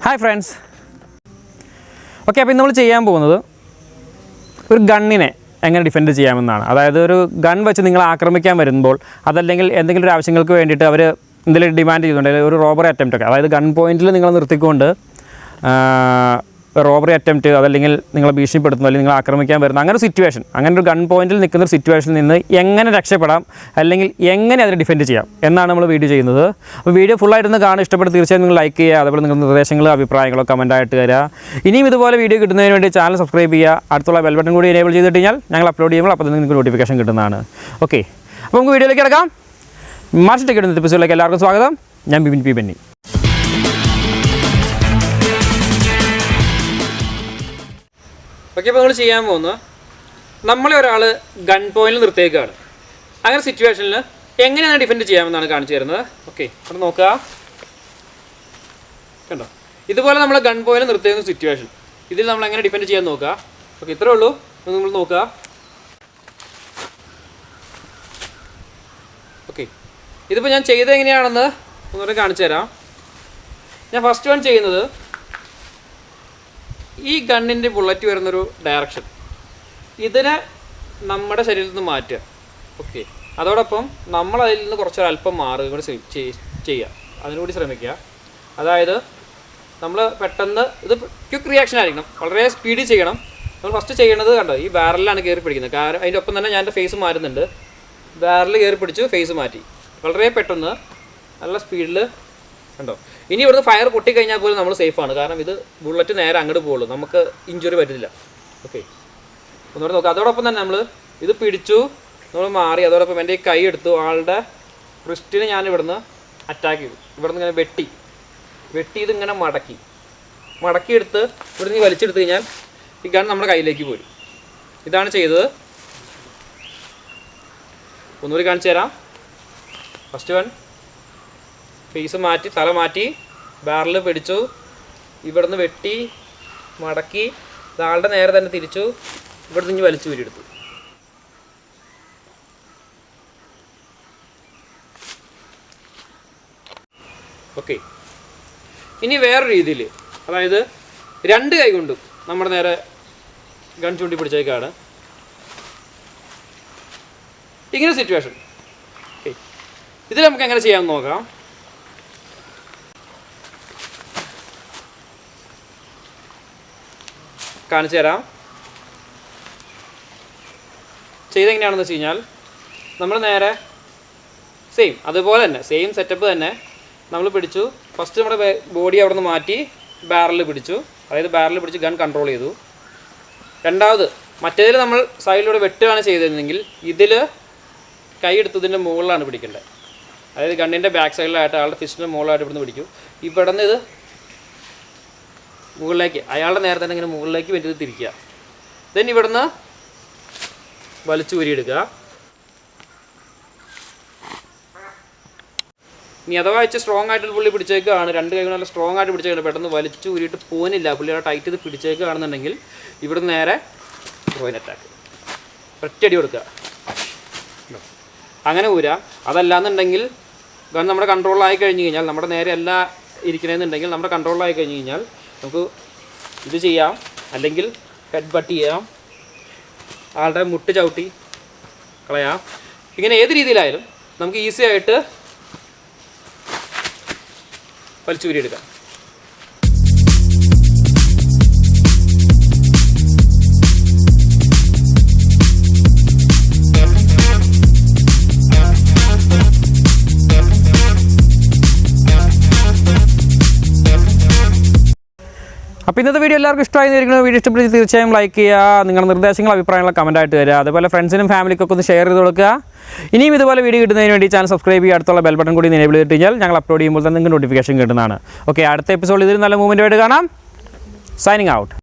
Hi friends. Okay, അപ്പോൾ നമ്മൾ ചെയ്യാൻ പോകുന്നത് ഒരു ഗണ്ണിനെ എങ്ങനെ ഡിഫെൻഡ് ചെയ്യാമെന്നാണ്. അതായത് ഒരു ഗൺ വെച്ച് നിങ്ങൾ ആക്രമിക്കാൻ വരുമ്പോൾ അതല്ലെങ്കിൽ എന്തെങ്കിലും ഒരു ആവശ്യങ്ങൾക്ക് വേണ്ടിയിട്ട് അവർ എന്തെങ്കിലും ഡിമാൻഡ് ചെയ്യുന്നുണ്ട്, ഒരു റോബറി അറ്റംപ്റ്റ് ഒക്കെ, അതായത് ഗൺ പോയിന്റിൽ നിങ്ങൾ നിർത്തിക്കൊണ്ട് റോബറി അറ്റംപ്റ്റ് അതല്ലെങ്കിൽ നിങ്ങളെ ഭീഷണിപ്പെടുത്തുന്നു അല്ലെങ്കിൽ നിങ്ങൾ ആക്രമിക്കാൻ വരുന്ന അങ്ങനെ ഒരു സിറ്റുവേഷൻ, അങ്ങനെ ഒരു ഗൺ പോയിന്റിൽ നിൽക്കുന്ന ഒരു സിറ്റുവേഷനിൽ നിന്ന് എങ്ങനെ രക്ഷപ്പെടാം അല്ലെങ്കിൽ എങ്ങനെ അതിനെ ഡിഫെൻഡ് ചെയ്യാം എന്നാണ് നമ്മൾ വീഡിയോ ചെയ്യുന്നത്. അപ്പോൾ വീഡിയോ ഫുള്ളായിട്ടൊന്ന് കാണാൻ ഇഷ്ടപ്പെട്ട് തീർച്ചയായും നിങ്ങൾ ലൈക്ക് ചെയ്യുക, അതുപോലെ നിങ്ങളുടെ നിർദ്ദേശങ്ങളും അഭിപ്രായങ്ങളോ കമൻറ്റായിട്ട് തരിക. ഇനിയും ഇതുപോലെ വീഡിയോ കിട്ടുന്നതിന് വേണ്ടി ചാനൽ സബ്സ്ക്രൈബ് ചെയ്യുക, അടുത്തുള്ള ബെൽ ബട്ടൺ കൂടി എനേബിൾ ചെയ്തിട്ട് കഴിഞ്ഞാൽ ഞങ്ങൾ അപ്ലോഡ് ചെയ്യുമ്പോൾ അപ്പോൾ നിങ്ങൾക്ക് നോട്ടിഫിക്കേഷൻ കിട്ടുന്നതാണ്. ഓക്കെ, അപ്പോൾ നമുക്ക് വീഡിയോയിലേക്ക് കിടക്കാം. മാർഷൽ ടെക്കി ഇടുന്ന എപ്പിസോഡിലേക്ക് എല്ലാവർക്കും സ്വാഗതം. ഞാൻ ബിപിൻ പി ബെന്നി. ഓക്കെ, അപ്പോൾ നമ്മൾ ചെയ്യാൻ പോകുന്നത് നമ്മളെ ഒരാൾ ഗൺ പോയിന്റിൽ നിർത്തിയേക്കാണ്. അങ്ങനെ സിറ്റുവേഷനിൽ എങ്ങനെയാണ് ഡിഫെൻഡ് ചെയ്യാമെന്നാണ് കാണിച്ചു തരുന്നത്. ഓക്കെ, അവിടെ നോക്കുക, കണ്ടോ, ഇതുപോലെ നമ്മൾ ഗൺ പോയിന്റിൽ നിർത്തിയേക്കുന്ന സിറ്റുവേഷൻ, ഇതിൽ നമ്മൾ എങ്ങനെ ഡിഫെൻഡ് ചെയ്യാൻ നോക്കുക. ഓക്കെ, ഇത്രേ ഉള്ളൂ. നമ്മൾ നോക്കുക. ഓക്കെ, ഇതിപ്പോൾ ഞാൻ ചെയ്തത് എങ്ങനെയാണെന്ന് ഒന്നുകൂടെ കാണിച്ചു തരാം. ഞാൻ ഫസ്റ്റ് വൺ ചെയ്യുന്നത് ഈ ഗണ്ണിൻ്റെ ബുള്ളറ്റ് വരുന്നൊരു ഡയറക്ഷൻ ഇതിനെ നമ്മുടെ ശരീരത്തിൽ നിന്ന് മാറ്റുക. ഓക്കെ, അതോടൊപ്പം നമ്മൾ അതിൽ നിന്ന് കുറച്ചൊരല്പം മാറുക കൂടി ചെയ്യുക, അതിനുകൂടി ശ്രമിക്കുക. അതായത് നമ്മൾ പെട്ടെന്ന് ഇത് ക്വിക്ക് റിയാക്ഷൻ ആയിരിക്കണം, വളരെ സ്പീഡിൽ ചെയ്യണം. നമ്മൾ ഫസ്റ്റ് ചെയ്യണത് കണ്ടോ, ഈ ബാരലിലാണ് കയറി പിടിക്കുന്നത്. കാരണം അതിൻ്റെ ഒപ്പം തന്നെ ഞാൻ എൻ്റെ ഫേസ് മാറുന്നുണ്ട്. ബാരൽ കയറി പിടിച്ചു, ഫേസ് മാറ്റി, വളരെ പെട്ടെന്ന് നല്ല സ്പീഡിൽ കണ്ടോ. ഇനി ഇവിടുന്ന് ഫയർ പൊട്ടിക്കഴിഞ്ഞാൽ പോലും നമ്മൾ സേഫാണ്, കാരണം ഇത് ബുള്ളറ്റ് നേരെ അങ്ങോട്ട് പോകുള്ളൂ, നമുക്ക് ഇഞ്ചുറി പറ്റില്ല. ഓക്കെ, ഒന്നുകൂടെ നോക്കാം. അതോടൊപ്പം തന്നെ നമ്മൾ ഇത് പിടിച്ചു, നമ്മൾ മാറി, അതോടൊപ്പം എൻ്റെ ഈ കൈ എടുത്തു, ആളുടെ റിസ്റ്റിന് ഞാൻ ഇവിടുന്ന് അറ്റാക്ക് ചെയ്തു. ഇവിടുന്ന് ഇങ്ങനെ വെട്ടി ഇതിങ്ങനെ മടക്കിയെടുത്ത് ഇവിടുന്ന് വലിച്ചെടുത്ത് കഴിഞ്ഞാൽ ഈ ഗൺ നമ്മുടെ കയ്യിലേക്ക് പോരും. ഇതാണ് ചെയ്തത്. ഒന്നുകൂടി കാണിച്ചു തരാം. ഫസ്റ്റ് വൺ, ഫേസ് മാറ്റി, തല മാറ്റി, ബാരൽ പിടിച്ചു, ഇവിടുന്ന് വെട്ടി മടക്കി, ഇതാളുടെ നേരെ തന്നെ തിരിച്ചു, ഇവിടുന്ന് ഇനി വലിച്ചു ഊരിയെടുത്തു. ഓക്കെ, ഇനി വേറെ രീതിയിൽ, അതായത് രണ്ട് കൈ കൊണ്ടും നമ്മുടെ നേരെ ഗൺ ചൂണ്ടി പിടിച്ചേക്കാണ്. ഇങ്ങനെ സിറ്റുവേഷൻ. ഓക്കെ, ഇതിൽ നമുക്ക് എങ്ങനെ ചെയ്യാമെന്ന് നോക്കാം. കാണിച്ചു തരാം. ചെയ്തെങ്ങനെയാണെന്ന് വെച്ച് കഴിഞ്ഞാൽ നമ്മൾ നേരെ അതുപോലെ തന്നെ സെയിം സെറ്റപ്പ് തന്നെ നമ്മൾ പിടിച്ചു. ഫസ്റ്റ് നമ്മുടെ ബോഡി അവിടെ നിന്ന് മാറ്റി ബാരൽ പിടിച്ചു, അതായത് ബാരൽ പിടിച്ച് ഗൺ കൺട്രോൾ ചെയ്തു. രണ്ടാമത് മറ്റേതിൽ നമ്മൾ സൈഡിലൂടെ വെട്ടുകയാണ് ചെയ്തിരുന്നെങ്കിൽ ഇതിൽ കൈ എടുത്തതിൻ്റെ മുകളിലാണ് പിടിക്കേണ്ടത്. അതായത് ഗണ്ണിൻ്റെ ബാക്ക് സൈഡിലായിട്ട് ആളുടെ ഫിസ്റ്റിൻ്റെ മുകളിലായിട്ട് ഇവിടുന്ന് പിടിക്കും. ഇവിടെ നിന്ന് ഇത് മുകളിലേക്ക്, അയാളുടെ നേരെ തന്നെ ഇങ്ങനെ മുകളിലേക്ക് വെച്ച് തിരിക്കുക. ദെൻ ഇവിടുന്ന് വലിച്ചു ഊരിയെടുക്കുക. ഇനി അഥവാ വെച്ച് സ്ട്രോങ് ആയിട്ട് പുള്ളി പിടിച്ചേക്കുകയാണ്, രണ്ട് കൈ നല്ല സ്ട്രോങ് ആയിട്ട് പിടിച്ചേക്കാണ്, പെട്ടെന്ന് വലിച്ചു ഊരിയിട്ട് പോകുന്നില്ല, പുള്ളിയുടെ ടൈറ്റ് ചെയ്ത് പിടിച്ചേക്കുകയാണെന്നുണ്ടെങ്കിൽ ഇവിടുന്ന് നേരെ പോയിന്റ് അറ്റാക്ക്, ഒറ്റയടി കൊടുക്കുക. അങ്ങനെ ഊരാം. അതല്ലാന്നുണ്ടെങ്കിൽ ഗൺ നമ്മുടെ കൺട്രോളായി കഴിഞ്ഞ് കഴിഞ്ഞാൽ, നമ്മുടെ നേരെ അല്ല ഇരിക്കണമെന്നുണ്ടെങ്കിൽ നമ്മുടെ കൺട്രോളായി കഴിഞ്ഞ് കഴിഞ്ഞാൽ നമുക്ക് ഇത് ചെയ്യാം, അല്ലെങ്കിൽ ഹെഡ് ബട്ട് ചെയ്യാം, ആളുടെ മുട്ട് ചവിട്ടി കളയാം. ഇങ്ങനെ ഏത് രീതിയിലായാലും നമുക്ക് ഈസി ആയിട്ട് വലിച്ചൂരിയെടുക്കാം. അപ്പോൾ ഇന്നത്തെ വീഡിയോ എല്ലാവർക്കും ഇഷ്ടമായിരിക്കുന്നു. വീഡിയോ ഇഷ്ടപ്പെട്ട് തീർച്ചയായും ലൈക്ക് ചെയ്യുക, നിങ്ങളുടെ നിർദ്ദേശങ്ങളും അഭിപ്രായങ്ങളും കമൻറ്റായിട്ട് തരിക, അതുപോലെ ഫ്രണ്ട്സിനും ഫാമിലിക്കൊക്കെ ഒന്ന് ഷെയർ ചെയ്ത് കൊടുക്കുക. ഇനിയും ഇതുപോലെ വീഡിയോ കിട്ടുന്നതിന് വേണ്ടി ചാനൽ സബ്സ്ക്രൈബ് ചെയ്യുക, അടുത്തുള്ള ബെൽ ബട്ടൺ കൂടി എനേബിൾ ചെയ്തിട്ട് കഴിഞ്ഞാൽ ഞങ്ങൾ അപ്ലോഡ് ചെയ്യുമ്പോൾ തന്നെ നിങ്ങൾക്ക് നോട്ടിഫിക്കേഷൻ കിട്ടുന്നതാണ്. ഓക്കെ, അടുത്ത എപ്പിസോഡിൽ ഇതിൽ നല്ല മൂവ്മെൻറ്റുമായിട്ട് കാണാം. Signing out.